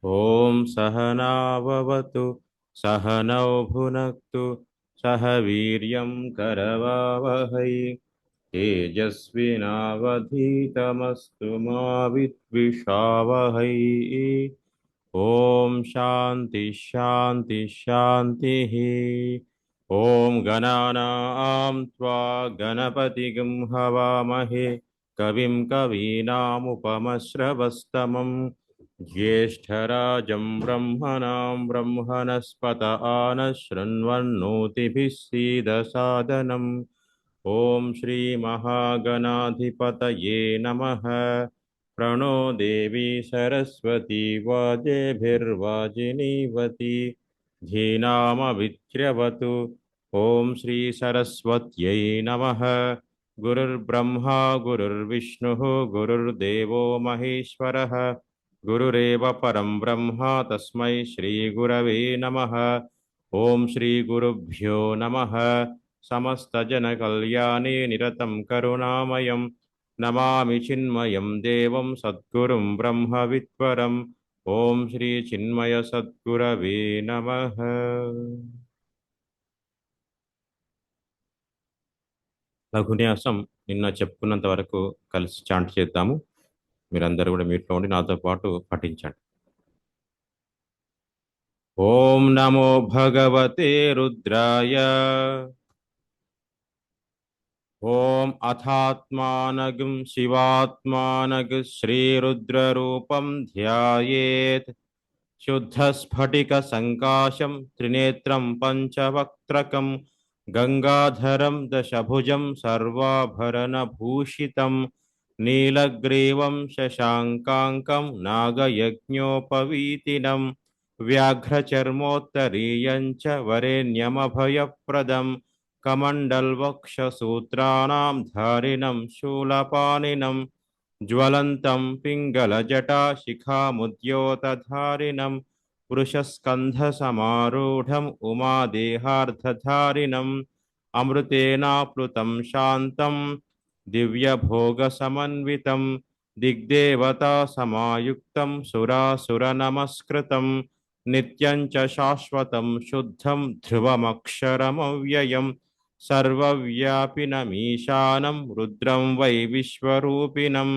ॐ सहनाववतु सहनौ भुनक्तु सह वीर्यं करवावहै तेजस्विनावधीतमस्तु मा विद्विषावहै। ॐ शान्ति शान्ति शान्तिः। ॐ गणानां त्वा गणपतिगं हवामहे कविं कवीनामुपमश्रवस्तमं ज्येष्ठराजं ब्रह्मणां ब्रह्मणस्पत आनशृण्वन्नोतिभिः सीदसादनम्। ॐ श्रीमहागणाधिपतये नमः। प्रणो देवी सरस्वती वाजेभिर्वाजिनीवती धीनामभिच्र्यवतु। ॐ श्री सरस्वत्यै नमः। गुरुर्ब्रह्मा गुरुर्विष्णुः गुरुर्देवो महेश्वरः गुरुरेव परं ब्रह्म तस्मै श्रीगुरवे नमः। ॐ श्रीगुरुभ्यो नमः। समस्तजनकल्याणे निरतं करुणामयं नमामि चिन्मयं देवं सद्गुरुं ब्रह्मविद्वरम्। ఓం శ్రీ చిన్మయ సద్గురవే నమః. లఘున్యాసం నిన్న చెప్పుకున్నంత వరకు కలిసి చాంట్ చేద్దాము. మీరందరూ కూడా మీట్లో ఉండి నాతో పాటు పఠించండి. ఓం నమో భగవతే రుద్రాయ. ఓం అథాత్మానగం శివాత్మానగ శ్రీరుద్రరూపం ధ్యాయేత్. శుద్ధస్ఫటిక సంకాశం త్రినేత్రం పంచవక్త్రకం గంగాధరం దశభుజం సర్వాభరణభూషితం నీలగ్రీవం శశాంకాంకం నాగయజ్ఞోపవీతినం వ్యాఘ్రచర్మోత్తరీయం చ వరేణ్యమభయప్రదం కమండల్వక్షసూత్రాణం ధారిణం శూలపాణినం ज्वलन्तं पिङ्गलजटाशिखामुद्योतधारिणं वृषस्कन्धसमारूढम् उमादेहार्धधारिणम् अमृतेनाप्लुतं शान्तं दिव्यभोगसमन्वितं दिग्देवतासमायुक्तं सुरासुरनमस्कृतं नित्यं च शाश्वतं शुद्धं ध्रुवमक्षरमव्ययम् सर्वव्यापिनमीशानं रुद्रं वै विश्वरूपिणम्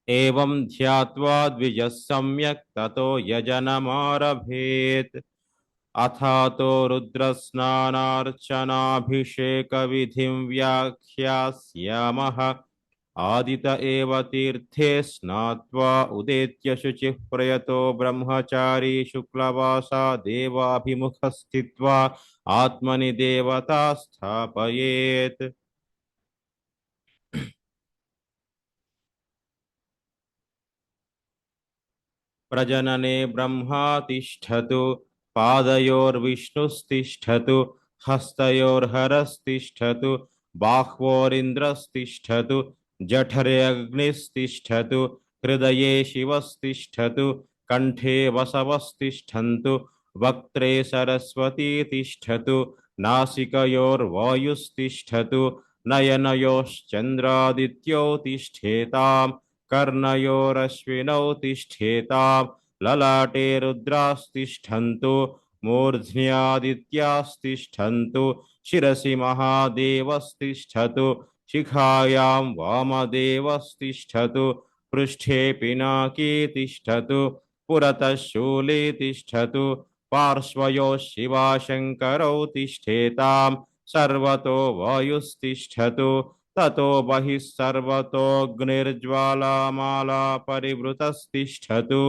एवं ध्यात्वा द्विजः सम्यक् ततो यजनमारभेत् अथातो रुद्रस्नानार्चनाभिषेकविधिं व्याख्यास्यामः आदित एव तीर्थे स्नात्वा उदेत्य शुचिः प्रयतो ब्रह्मचारी शुक्लवासा देवाभिमुखस्थित्वा आत्मनि देवता स्थापयेत्। प्रजनने ब्रह्मा तिष्ठतु पादयोर्विष्णुस्तिष्ठतु हस्तयोर्हरस्तिष्ठतु बाह्वोरिन्द्रस्तिष्ठतु जठरे अग्निस्तिष्ठतु हृदये शिवस्तिष्ठतु कंठे वसवस्तिष्ठन्तु वक्त्रे सरस्वती तिष्ठतु नासिकयोर्वायुस्तिष्ठतु नयनयोश्चन्द्रादित्यो तिष्ठेताम् कर्णयोरश्विनौ तिष्ठेताम् ललाटे रुद्रास्तिष्ठन्तु मूर्ध्न्यादित्यास्तिष्ठन्तु शिरसि महादेवस्तिष्ठतु शिखायां वामदेवस्तिष्ठतु पृष्ठे पिनाकी तिष्ठतु पुरतः शूले तिष्ठतु पार्श्वयोः शिवाशङ्करौ तिष्ठेताम् सर्वतो वायुस्तिष्ठतु ततो बहिः सर्वतोऽग्निर्ज्वालामाला परिवृतस्तिष्ठतु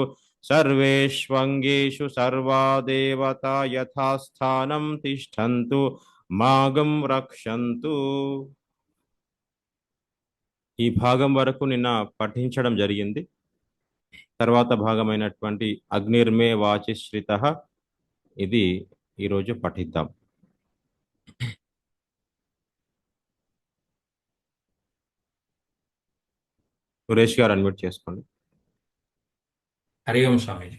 सर्वेष्वङ्गेषु सर्वा देवता यथास्थानं तिष्ठन्तु मागं రక్షంతు. ఈ భాగం వరకు నిన్న పఠించడం జరిగింది. తర్వాత భాగమైనటువంటి అగ్నిర్మే వాచిశ్రితః ఇది ఈరోజు పఠిద్దాం. సురేష్ గారు అన్మ్యూట్ చేసుకోండి. హరి ఓం స్వామీజీ.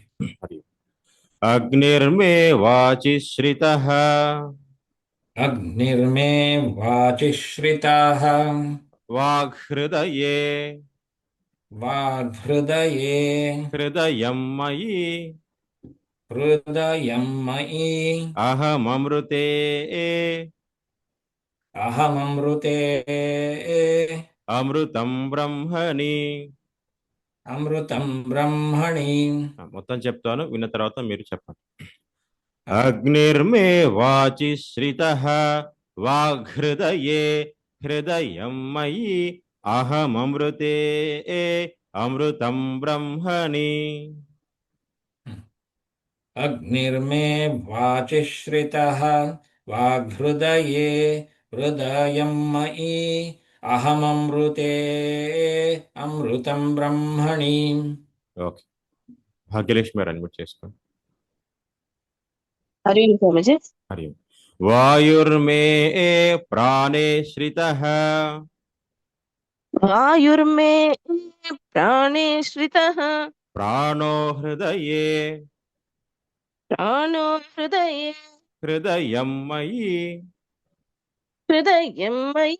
అగ్నిర్మే వాచిశ్రితః అగ్నిర్మే వాచిశ్రితః వాగ్హృదయే वाग्हृदये हृदयं मयि हृदयं मयि अहममृते अहममृते अमृतं ब्रह्मणि. अमृतं ब्रह्मणि మొత్తం చెప్తాను, విన్న తర్వాత మీరు చెప్పండి. అగ్నిర్మే వాచి శ్రితః వాగ్హృదయే హృదయం మయి అహమమృతే అమృతం బ్రహ్మణి. अग्निर्मे वाचिश्रितः वाग्हृदये हृदयं मयि अहममृते अमृतं ब्रह्मणि. ఓకే, భాగ్యలక్ష్మి గారు అన్మ్యూట్ చేసుకోండి. हरि ओम स्वामीजी। హరి ఓం. వాయుర్మే ప్రాణే శ్రితః वायुर्मे प्राणे श्रितः ప్రాణో హృదయే प्राणो हृदये హృదయం మయి हृदयं मयि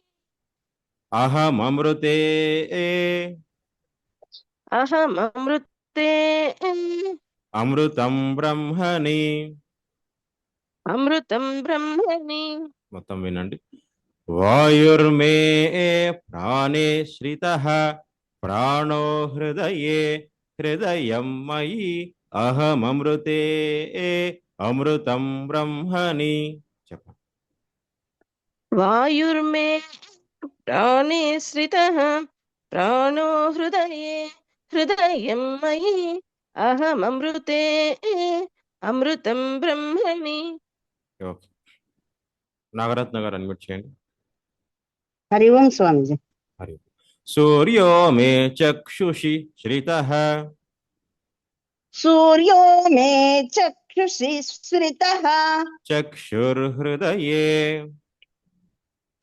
అహమమృతే अहममृते అమృతం బ్రహ్మణి. अमृतं ब्रह्मणि। మొత్తం వినండి. వాయుర్మే ప్రాణే శ్రితః ప్రాణో హృదయే హృదయం మయి అహమమృతే అమృతం బ్రహ్మణి. చెప్పండి. वायुर्मे प्राणे श्रितः प्राणो हृदये हृदयं मयि अहममृते अमृतं ब्रह्मणि। ఓకే, నాగరత్న గారు అన్మ్యూట్ చేయండి. हरि ओम स्वामीजी। హరి. సూర్యో మే చక్షుషి శ్రితః सूर्यो मे चक्षुषि स्मृतः చక్షుర్హృదయే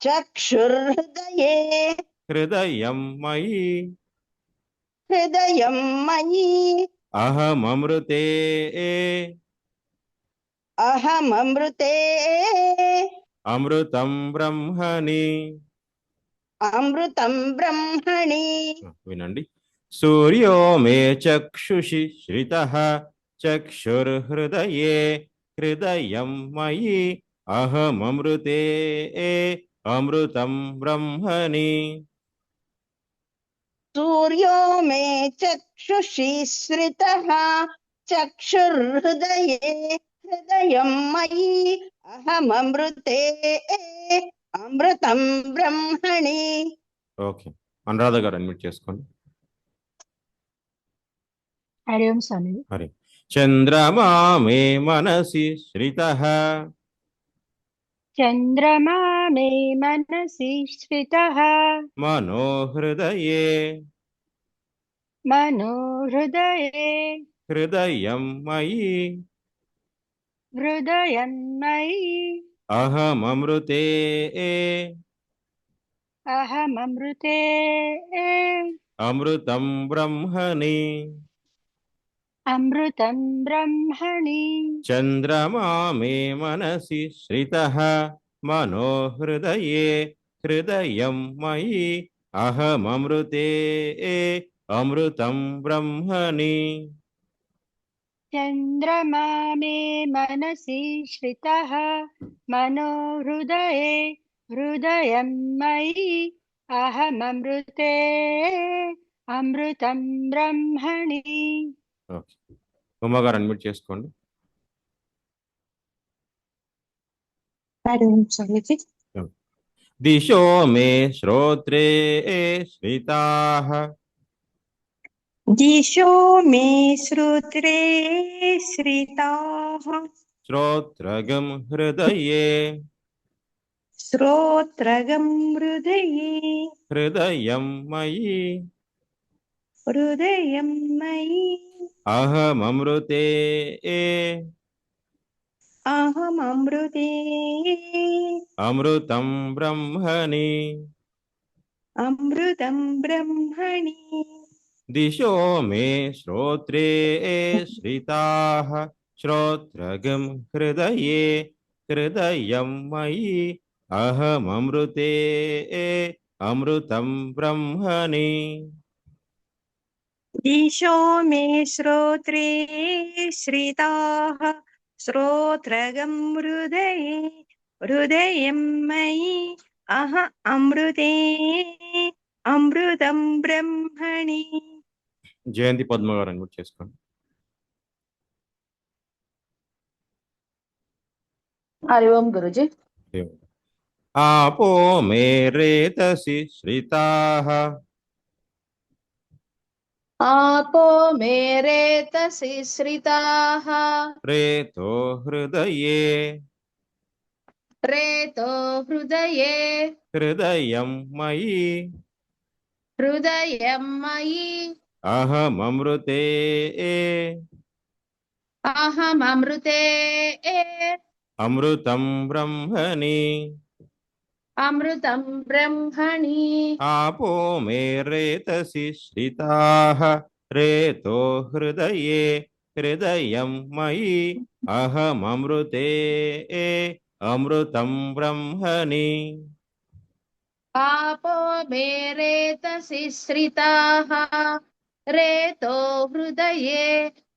चक्षुर्हृदये హృదయం మయి हृदयं मयि అహమమృతే अहममृते అమృతం బ్రహ్మణి. अमृतं ब्रह्मणि। వినండి. సూర్యో మే చక్షుషి శ్రితః చక్షుర్హృదయే హృదయం మయి అహమమృతే అమృతం బ్రహ్మణి. सूर्यो मे चक्षुषि स्मृतः चक्षुर्हृदये हृदयं मयि अहममृते अमृतं ब्रह्मणि। ఓకే, అనురాధ గారు అన్మ్యూట్ చేసుకోండి. हरि ओम स्वामी। హరి. చంద్రమా మే మనసి శ్రితః चंद्रमा मे मनसि श्रितः మనో హృదయే मनो हृदये హృదయం మయి हृदयं मयि అహమమృతే अहममृते అమృతం బ్రహ్మణి. अमृतं ब्रह्मणि। చంద్రమా మే మనసి శ్రితః మనో హృదయే హృదయం మయి అహమమృతే అమృతం బ్రహ్మణి. चंद्रमा मे मनसि श्रितः मनो हृदये हृदयं मयि अहममृते अमृतं ब्रह्मणि। ఓకే, ఉమా గారు అన్మ్యూట్ చేసుకోండి. हरि ओम स्वामीजी। దిశో మే శ్రోత్రే శ్రితాః दिशो मे श्रोत्रे श्रिताः శ్రోత్రగం హృదయే श्रोत्रगं हृदये హృదయం మయి हृदयं मयि అహమమృతే अहममृते అమృతం బ్రహ్మణి. अमृतं ब्रह्मणि। దిశో మే శ్రోత్రే శ్రితాః శ్రోత్రగం హృదయే హృదయం మయి అహమమృతే అమృతం బ్రహ్మణి. दिशो मे श्रोत्रे श्रिताः श्रोत्रगं हृदये हृदयं मयि अह अमृते अमृतं ब्रह्मणि జయంతి పద్మ గారు అన్మ్యూట్ చేసుకోండి. हरि ओम गुरुजी. आपो मे रेतसि श्रिताः आपो मेरे तसि श्रिताः रेतो हृदये रेतो हृदये हृदयं मयि हृदयं मयि अहममृते अहममृते अमृतं ब्रह्मणि अमृतं ब्रह्मणि आपो मे रेतसि श्रिताः रेतो हृदये हृदयं मयि अहममृते अमृतं ब्रह्मणि आपो मेरे तसि श्रिताः रेतो हृदये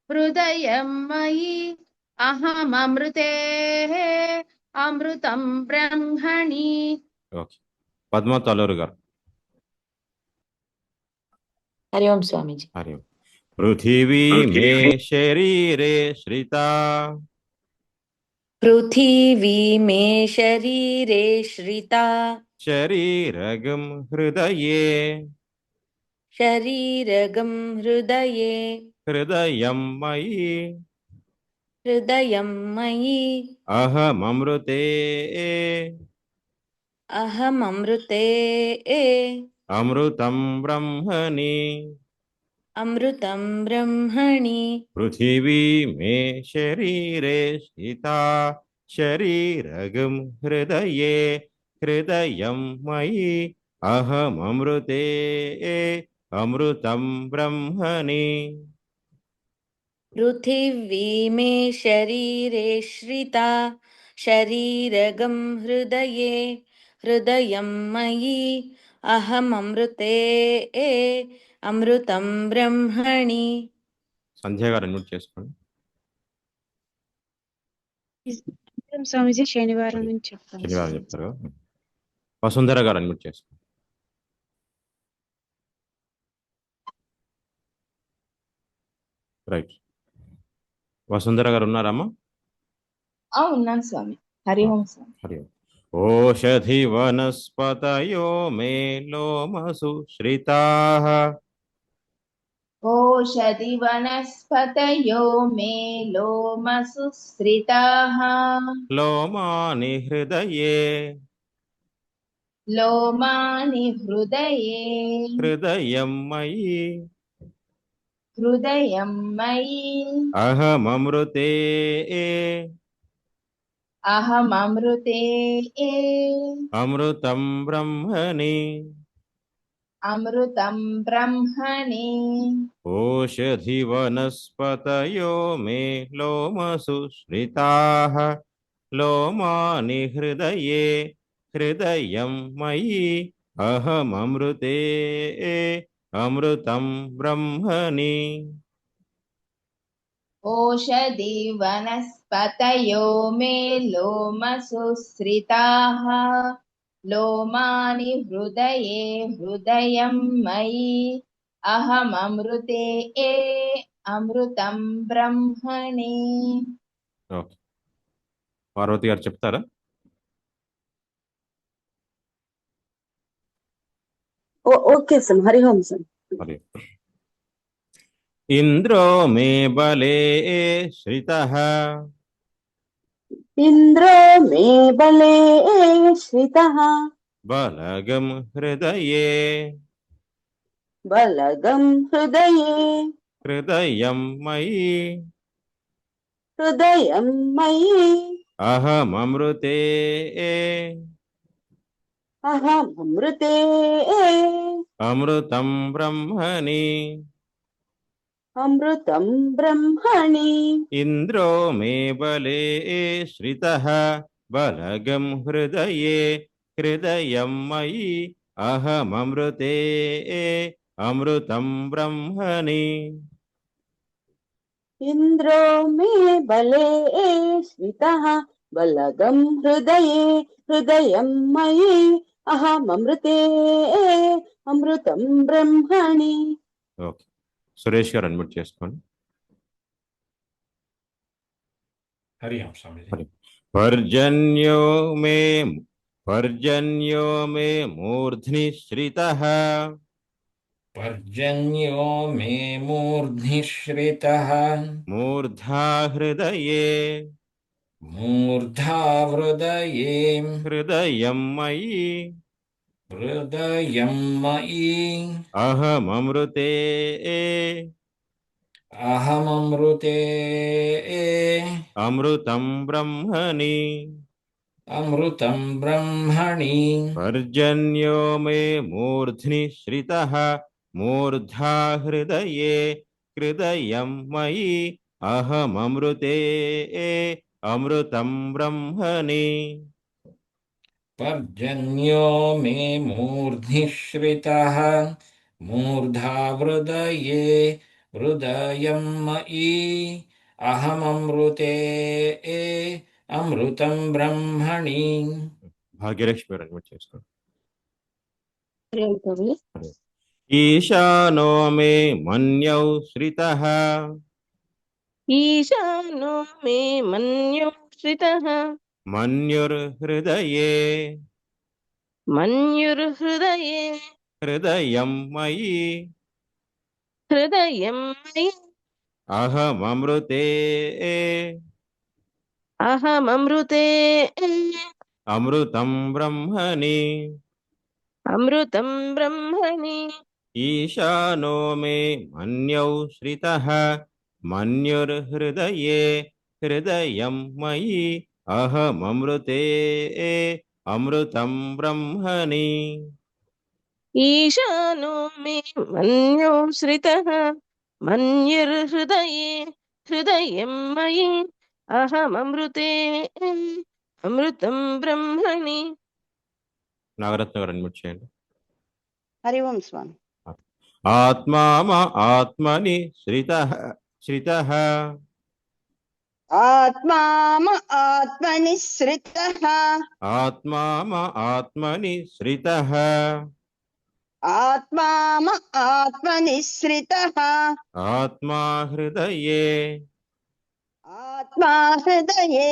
हृदयं मयि अहममृते अमृतं ब्रह्मणि. ఓకే, పద్మ తలూరు గారు. हरि ओम स्वामी जी. हरि ओम. पृथिवी मे शरीरे श्रिता पृथिवी मे शरीरे श्रिता शरीरगं हृदये शरीरगं हृदये हृदयं मयि हृदयं मयि अहममृते अहममृते अमृतं ब्रह्मणि अमृतं ब्रह्मणि. पृथिवी मे शरीरे स्थिता शरीरगं हृदये हृदयं मयि अहममृते अमृतं ब्रह्मणि पृथिवी मे शरीरे श्रिता शरीरगं हृदये हृदयं मयि अहममृते अमृतं ब्रह्मणि. సంధ్య గారు అన్మ్యూట్ చేసుకోండి. స్వామిజీ శనివారం నుంచి చెప్తాను. శనివారం చెప్తారు కదా. వసుంధర గారు అన్మ్యూట్ చేసుకోండి. రైట్, వసుంధర గారు ఉన్నారమ్మా? ఉన్నాను స్వామి. హరి ఓం స్వామి. హరి ఓం. ఓషధి వనస్పతయో మే లోమసు శ్రితాః ఓషధి వనస్పతయో మే లోమసు శ్రితాః లోమాని హృదయే లోమాని హృదయే హృదయం మయి హృదయం మయి అహమమృతే అహమమృతే అమృతం బ్రహ్మణి అమృతం బ్రహ్మణి. ఓషధి వనస్పతయో మే లోమసు శ్రితాః లోమాని హృదయే హృదయం మయి అహమమృతే అమృతం బ్రహ్మణి. ఓషధి వనస్పతయో మే లోమసు శ్రితాః లోమాని హృదయే హృదయం మయి అహమమృతే అమృతం బ్రహ్మణి. ఓకే, పార్వతి గారు చెప్తారా? Okay sir. Hari Om sir. Hari ఇంద్రో మే బలే శ్రితః ఇంద్రో మే బలే శ్రితః బలగం హృదయే బలగం హృదయే హృదయం మయి హృదయం మయి అహమమృతే అహమమృతే అమృతం బ్రహ్మణి అమృతం బ్రహ్మణి. ఇంద్రో మే బలే శ్రితః బలగం హృదయే హృదయం మయి అహమమృతే अमृतं ब्रह्मणि इन्द्रो मे बले श्रितः बलगं हृदये हृदयं मयि अहममृते अमृतं ब्रह्मणि. ఓకే, సురేష్ గారు అన్మ్యూట్ చేసుకోండి. హరి ఓం స్వామిజీ. పర్జన్యో మే మూర్ధ్ని శ్రితః పర్జన్యో మే మూర్ధ్ని శ్రితః మూర్ధా హృదయే మూర్ధా హృదయే హృదయం మయి హృదయం మయి అహమమృతే అహమమృతే అమృతం బ్రహ్మణి అమృతం బ్రహ్మణి. పర్జన్యో మే మూర్ధ్ని శ్రితః మూర్ధా హృదయే హృదయం మయి అహమమృతే అమృతం బ్రహ్మణి. పర్జన్యో మే మూర్ధ్ని శ్రితః మూర్ధా హృదయే హృదయం మయి అహమమృతే అమృతం బ్రహ్మణి. భాగ్యలక్ష్మి గారు అన్మ్యూట్ చేసుకోండి. కవి ఈశానో మే మన్యౌ శ్రితః ఈశానో మే మన్యో శ్రితః మన్యుర్హృదయే మన్యుర్హృదయే హృదయం మయి హృదయం మయి అహమమృతే అహమమృతే అమృతం బ్రహ్మణి. అమృతం బ్రహ్మణి. ఈశానో మే మన్యౌ శ్రితః మన్యుర్హృదయే హృదయం మయి అహమమృతే అమృతం బ్రహ్మణి. ఈశానో మే మన్యో శ్రితః మన్యుర్హృదయే హృదయం మయి అహమమృతే అమృతం బ్రహ్మణి. నాగరత్న గారు అన్మ్యూట్ చేయండి. హరి ఓం స్వామి. ఆత్మని శ్రితః ఆత్మామ ఆత్మని శ్రితః ఆత్మని శ్రితః ఆత్మామ ఆత్మని శ్రితః ఆత్మా హృదయే ఆత్మా హృదయే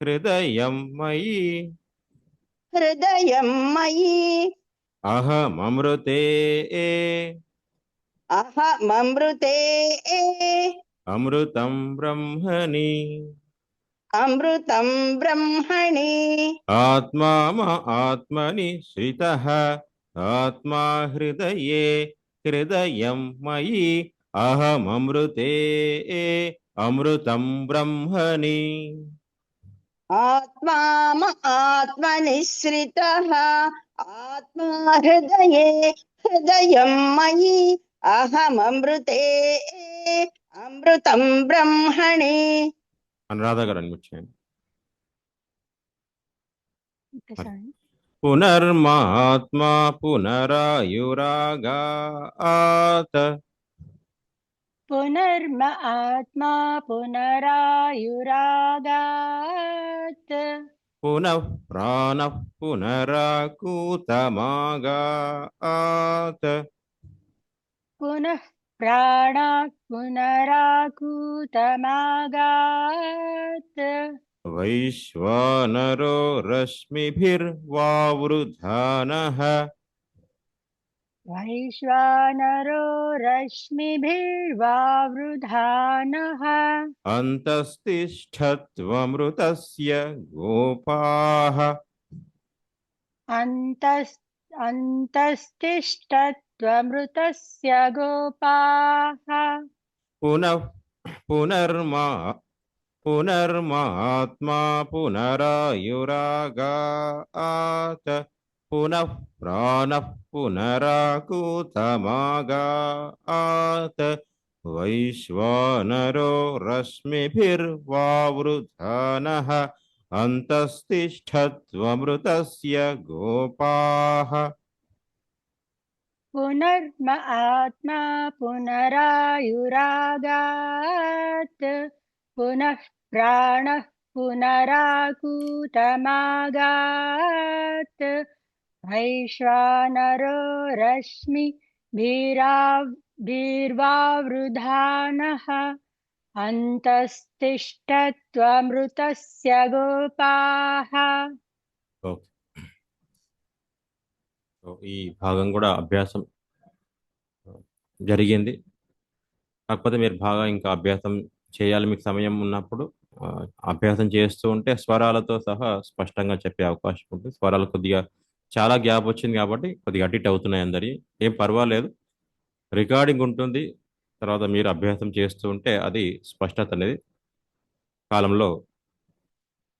హృదయం మయి హృదయం మయి అహమమృతే అహమమృతే అమృతం బ్రహ్మణి. అమృతం బ్రహ్మణి. ఆత్మని శ్రితః ఆత్మా హృదయే హృదయం మయి అహమమృతే అమృతం బ్రహ్మణి. ఆత్మామ ఆత్మని శ్రితః ఆత్మా హృదయే హృదయం మయి అహమమృతే అమృతం బ్రహ్మణి. అనురాధ గారు అన్మ్యూట్ చేయండి. పునర్మాత్మా పునరాయురాగాత్ పునర్మ ఆత్మా పునరాయురాగాత్ పునః ప్రాణః పునరాకూతమాగాత్ పునః ప్రాణాత్ పునరాకూతమాగాత్ వైశ్వానరో రశ్మిభిర్వావృధానః వైశ్వానరో రశ్మిభిర్వావృధానః అంతస్తిష్ఠత్వమృతస్య గోపాః అంతస్తిష్టత్వమృతస్య గోపాః పునర్మాత్మా పునరాయురాగాత్ పునః ప్రాణః పునరాకూతమాగాత్ వైశ్వానరో రశ్మిభిర్వావృధానః అంతస్తిష్ఠత్వమృతస్య గోపాః. पुनर्म आत्मा पुनरायुरागात् पुनः प्राणः पुनराकूतमागात् वैश्वानरो रश्मिभिर्वावृधानः अन्तस्तिष्ठत्वमृतस्य गोपाः. ఓకే. సో ఈ భాగం కూడా అభ్యాసం జరిగింది. కాకపోతే మీరు బాగా ఇంకా అభ్యాసం చేయాలి. మీకు సమయం ఉన్నప్పుడు అభ్యాసం చేస్తూ ఉంటే స్వరాలతో సహా స్పష్టంగా చెప్పే అవకాశం ఉంటుంది. స్వరాలు కొద్దిగా చాలా గ్యాప్ వచ్చింది కాబట్టి కొద్దిగా అటు ఇటు అవుతున్నాయి అందరి. ఏం పర్వాలేదు, రికార్డింగ్ ఉంటుంది. తర్వాత మీరు అభ్యాసం చేస్తూ ఉంటే అది స్పష్టత అనేది కాలంలో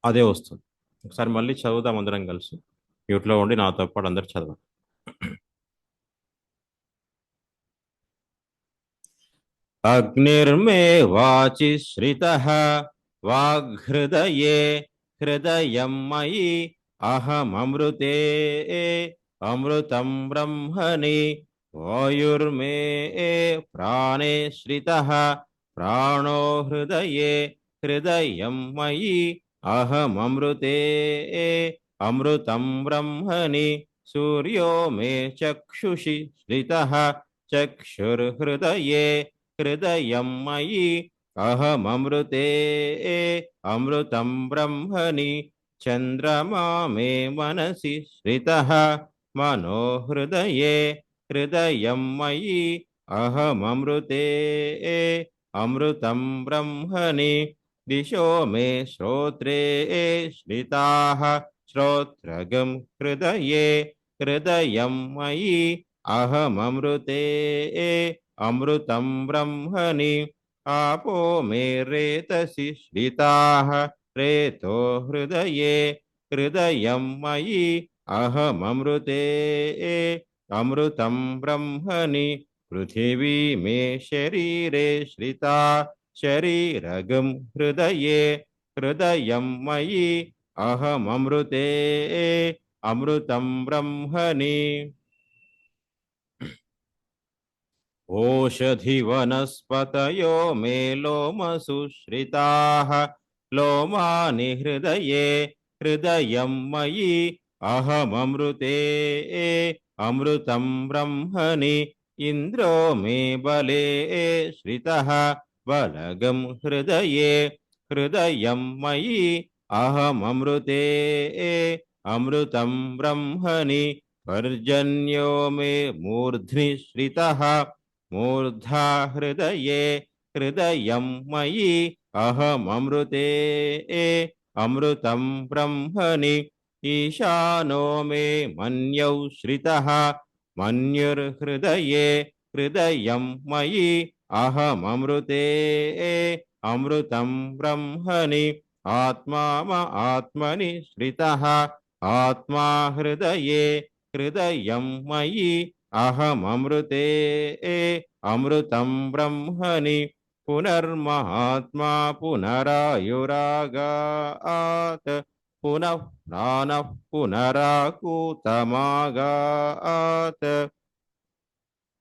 అదే వస్తుంది. ఒకసారి మళ్ళీ చదువుదాం అందరం కలిసి. మ్యూట్లో ఉండి నాతో పాటు అందరు చదవండి. అగ్నిర్మే వాచి శ్రితః వాగ్హృదయే హృదయం మయి అహమమృతే అమృతం బ్రహ్మణి వాయుర్మే ప్రాణే శ్రితః ప్రాణో హృదయే హృదయం మయి అహమమృతే అమృతం బ్రహ్మణి సూర్యో మే చక్షుషి శ్రితః చక్షుర్హృదయే హృదయం మయి అహమమృతే అమృతం బ్రహ్మణి చంద్రమా మే మనసి శ్రితః మనో హృదయే హృదయం మయి అహమమృతే అమృతం బ్రహ్మణి దిశో మే శ్రోత్రే శ్రితాః శ్రోత్రగం హృదయే హృదయం మయి అహమమృతే అమృతం బ్రహ్మణి आपो मे रेतसि श्रिताः रेतो हृदये हृदयं मयि अहममृते अमृतं ब्रह्मणि पृथिवी मे शरीरे श्रिता शरीरगं हृदये हृदयं मयि अहममृते अमृतं ब्रह्मणि ओषधिवनस्पतयो मे लोमसु श्रिताः लोमानि हृदये हृदयं मयि अहममृते अमृतं ब्रह्मणि इन्द्रो मे बले श्रितः बलगं हृदये हृदयं मयि अहममृते अमृतं ब्रह्मणि पर्जन्यो मे मूर्ध्नि श्रितः मूर्धा हृदये हृदयं मयि अहममृते अमृतं ब्रह्मणि ईशानो मे मन्यौ श्रितः मन्युर्हृदये हृदयं मयि अहममृते अमृतं ब्रह्मणि आत्मा आत्मनि श्रितः आत्मा हृदये हृदयं मयि अहममृते अमृतं ब्रह्मणि पुनर्महात्मा पुनरायुरागात् पुनः प्राणः पुनराकूतमागात्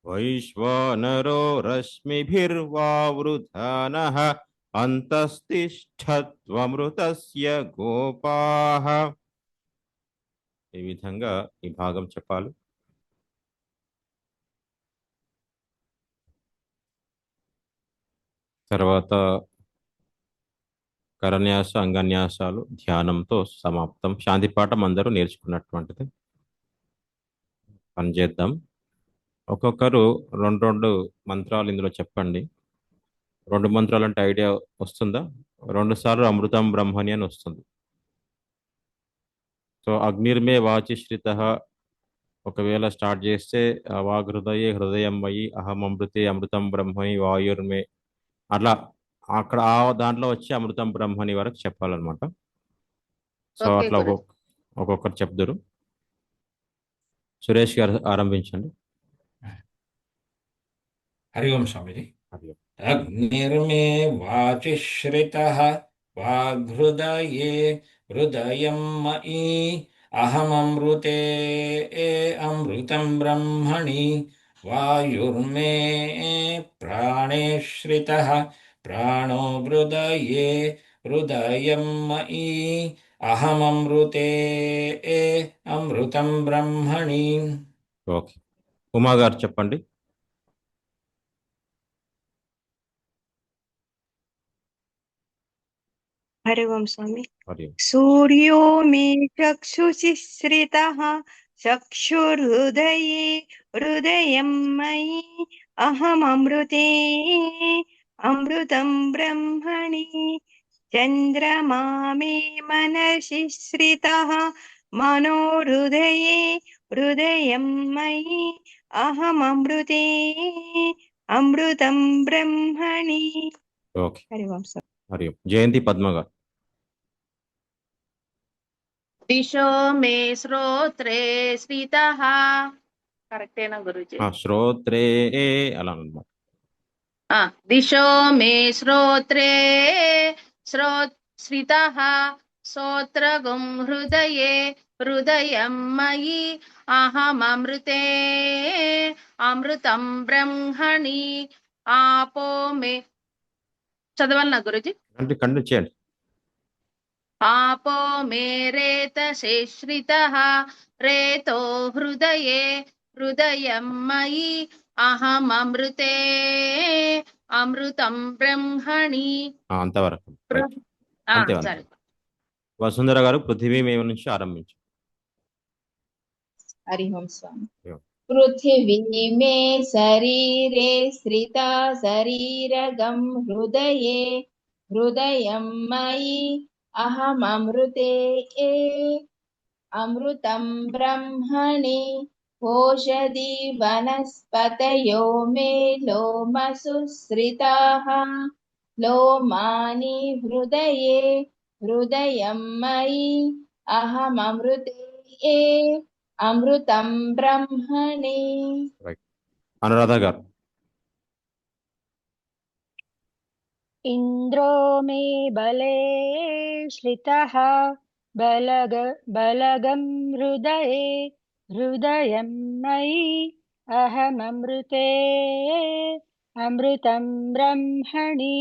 वैश्वानरो रश्मिभिर्वावृधानः అంతస్తిష్ఠత్వమృతస్య గోపాః. ఈ విధంగా ఈ భాగం చెప్పాలి. తర్వాత కరన్యాస అంగన్యాసాలు ధ్యానంతో సమాప్తం. శాంతి పాఠం అందరూ నేర్చుకున్నటువంటిది. పనిచేద్దాం. ఒక్కొక్కరు రెండు రెండు మంత్రాలు ఇందులో చెప్పండి. 2 మంత్రాలు అంటే ఐడియా వస్తుందా? 2 సార్లు అమృతం బ్రహ్మణి అని వస్తుంది. సో అగ్నిర్మే వాచి శ్రితః ఒకవేళ స్టార్ట్ చేస్తే వాగృదయే హృదయం మయి అహం అమృతే అమృతం బ్రహ్మణి వాయుర్మే అట్లా అక్కడ ఆ దాంట్లో వచ్చి అమృతం బ్రహ్మణి వరకు చెప్పాలన్నమాట. సో ఓకే అట్లా గురు. ఒక్కొక్కరు చెప్దురు. సురేష్ గారు ఆరంభించండి. హరి ఓం స్వామిజీ. హరి ఓం. అగ్నిర్మే వాచి శ్రితః వాగ్హృదయే హృదయం మయి అహమమృతే అమృతం బ్రహ్మణి वायुर्मे प्राणे श्रितः प्राणो हृदये हृदयं मयि अहममृते अमृतं ब्रह्मणि. ఓకే, ఉమా గారు చెప్పండి. హరి ఓం స్వామి. హరి सूर्यो मे चक्षुषि श्रितः चक्षुर्हृदये हृदयं मयि अहममृते अमृतं ब्रह्मणि चन्द्रमा मे मनसि श्रितः मनोहृदये हृदयं मयि अहममृते अमृतं ब्रह्मणि. ఓకే, हरि ओम सर. హరి ఓం. జయంతి పద్మ గారు. దిశో మే శ్రోత్రే శ్రితః. కరెక్టేనా గురుజీ? శ్రోత్రే అలా అన్నమాట. దిశో మే శ్రోత్రే శ్రితః శ్రోత్రగుం హృదయే హృదయం మయి అహమమృతే అమృతం బ్రహ్మణి ఆపో మే. చదవాలనా గురుజీ? కంటిన్యూ చేయండి. आपो मे रेतसे श्रितः रेतो हृदये हृदयं मयि अहममृते अमृतं ब्रह्मणि. అంతవరకు రైట్. అంతే అంతే. సరే. వసుంధర గారు పృథివీ మేము నుంచి ఆరంభించు. हरि ओम स्वामी. Yeah. पृथिवी मे शरीरे श्रिता शरीरगं हृदये हृदयं मयि अहममृते अमृतं ब्रह्मणि ओषधि वनस्पतयो मे लोमसुश्रिताः लोमानि हृदये हृदयं मयि अहममृते अमृतं ब्रह्मणि. రైట్. అనురాధ గారు. इन्द्रो मे बले श्रितः बलगं हृदये हृदयं मयि अहममृते अमृतं ब्रह्मणि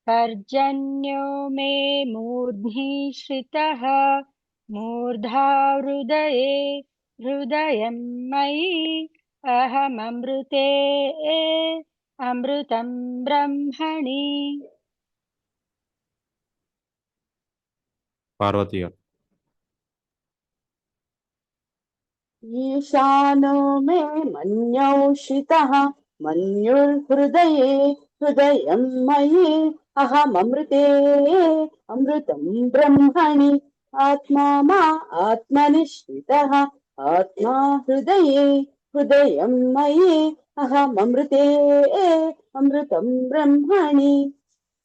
पर्जन्यो मे मूर्ध्नि श्रितः मूर्धा हृदये हृदयं मयि अहममृते अमृतं ब्रह्मणि. పార్వతి గారు. ఈశానో మే మన్యౌషితః మన్యుర్హృదయే హృదయం మయి అహమమృతే అమృతం బ్రహ్మణి ఆత్మా మా ఆత్మనిశ్రితః ఆత్మా హృదయే హృదయం మయి అహమమృతే అమృతం బ్రహ్మణి.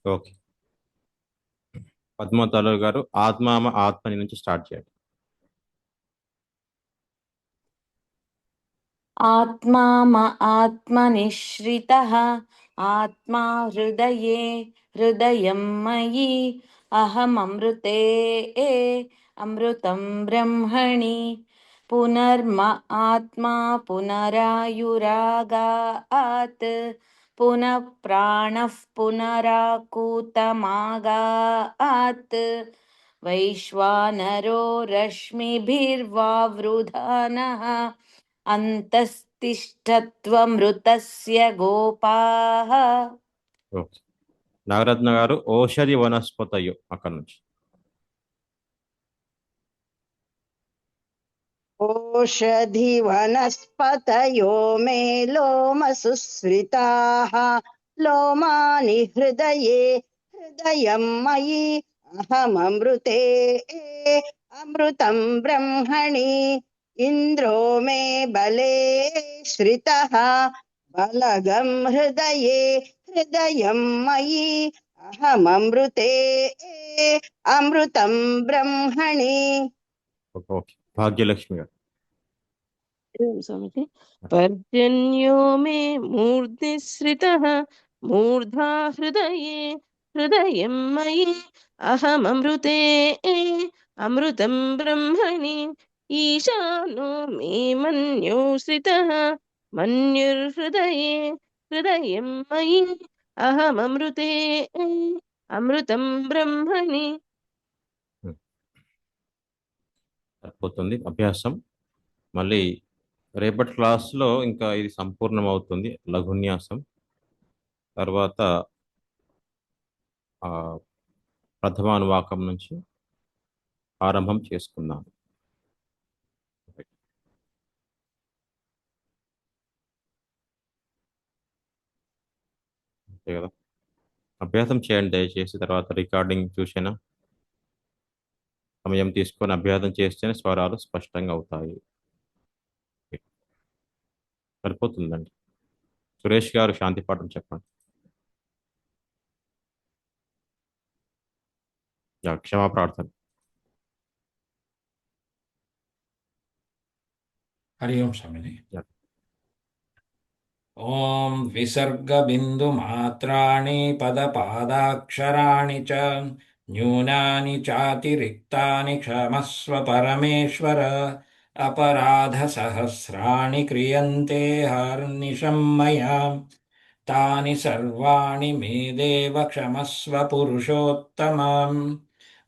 ఓకే, పద్మతలు గారు ఆత్మామ ఆత్మని నుంచి స్టార్ట్ చేయండి. आत्मा आत्मनिश्रितः आत्मा हृदये हृदयं मयि अहममृते अमृतं ब्रह्मणि पुनर्म आत्मा पुनरायुरागात् पुनः प्राणः पुनराकूतमागात् वैश्वानरो रश्मिभिर्वावृधानः అంతస్తిష్టత్వమృతస్య గోపాః. ఓకే, నాగరత్న గారు ఓషధి వనస్పతయు అక్కడ నుంచి. ओषधि वनस्पतयो मे लोमसुश्रिताः लोमानि हृदये हृदयं मयि अहममृते अमृतं ब्रह्मणि इन्द्रो मे बले श्रितः बलगं हृदये हृदयं मयि अहममृते अमृतं ब्रह्मणि. ఓకే, భాగ్యలక్ష్మి గారు. స్వామిజీ. పర్జన్యో మే మూర్ధ్నిశ్రితః మూర్ధా హృదయే హృదయం మయి అహమమృతే అమృతం బ్రహ్మణి ఈశానో మే మన్యో శ్రితః మన్యుర్హృదయే హృదయం మయి అహమమృతే అమృతం బ్రహ్మణి. సరిపోతుంది అభ్యాసం. మళ్ళీ రేపటి క్లాస్లో ఇంకా ఇది సంపూర్ణం అవుతుంది, లఘున్యాసం. తర్వాత ప్రథమానువాకం నుంచి ఆరంభం చేసుకుందాం. అంతే కదా, అభ్యాసం చేయండి దయచేసి. తర్వాత రికార్డింగ్ చూసినా సమయం తీసుకొని అభ్యాసం చేస్తేనే స్వరాలు స్పష్టంగా అవుతాయి. సరిపోతుందండి. సురేష్ గారు శాంతి పాఠం చెప్పండి. క్షమా ప్రార్థన. हरि ओम स्वामिनि। ॐ विसर्गबिन्दुमात्राणि पदपादाक्षराणि च न्यूनानि चातिरिक्तानि क्षमस्व परमेश्वर। अपराधसहस्राणि क्रियन्ते हर्निशं मया तानि सर्वाणि मे देव क्षमस्व पुरुषोत्तमम्।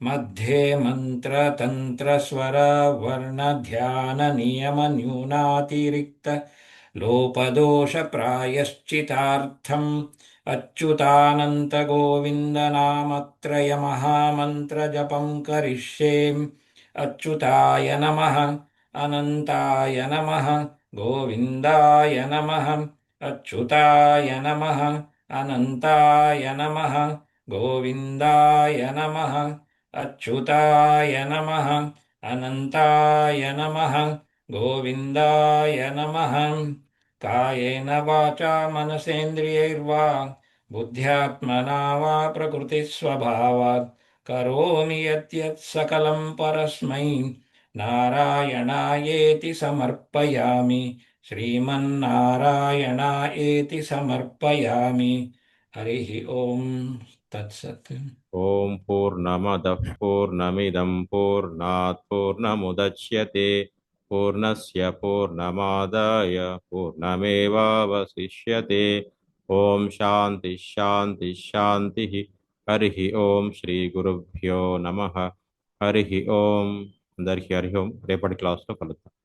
मध्ये मन्त्रतन्त्रस्वरवर्णध्याननियमन्यूनातिरिक्त लोपदोषप्रायश्चितार्थम् अच्युतानन्तगोविन्दनामत्रयमहामन्त्रजपं करिष्ये। अच्युताय नमः, अनन्ताय नमः, गोविन्दाय नमः। अच्युताय नमः, अनन्ताय नमः, गोविन्दाय नमः। अच्युताय नमः, अनन्ताय नमः, गोविन्दाय नमः। कायेन वाचा मनसेन्द्रियैर्वा बुद्ध्यात्मना वा प्रकृतिस्वभावात् करोमि यद्यत् सकलं परस्मै नारायणायेति समर्पयामि। श्रीमन्नारायणायेति समर्पयामि। हरिः ओम तत्सत्। ओम पूर्णमदः पूर्णमिदं पूर्णात् पूर्णमुदच्यते पूर्णस्य पूर्णमादाय पूर्णमेवावशिष्यते। ओम शांति शांति शांतिः। हरिः ओम శ్రీ గురుభ్యో నమః. హరిः ఓం. అందరికీ హరి ఓం. రేపటి క్లాస్లో కలుద్దాం.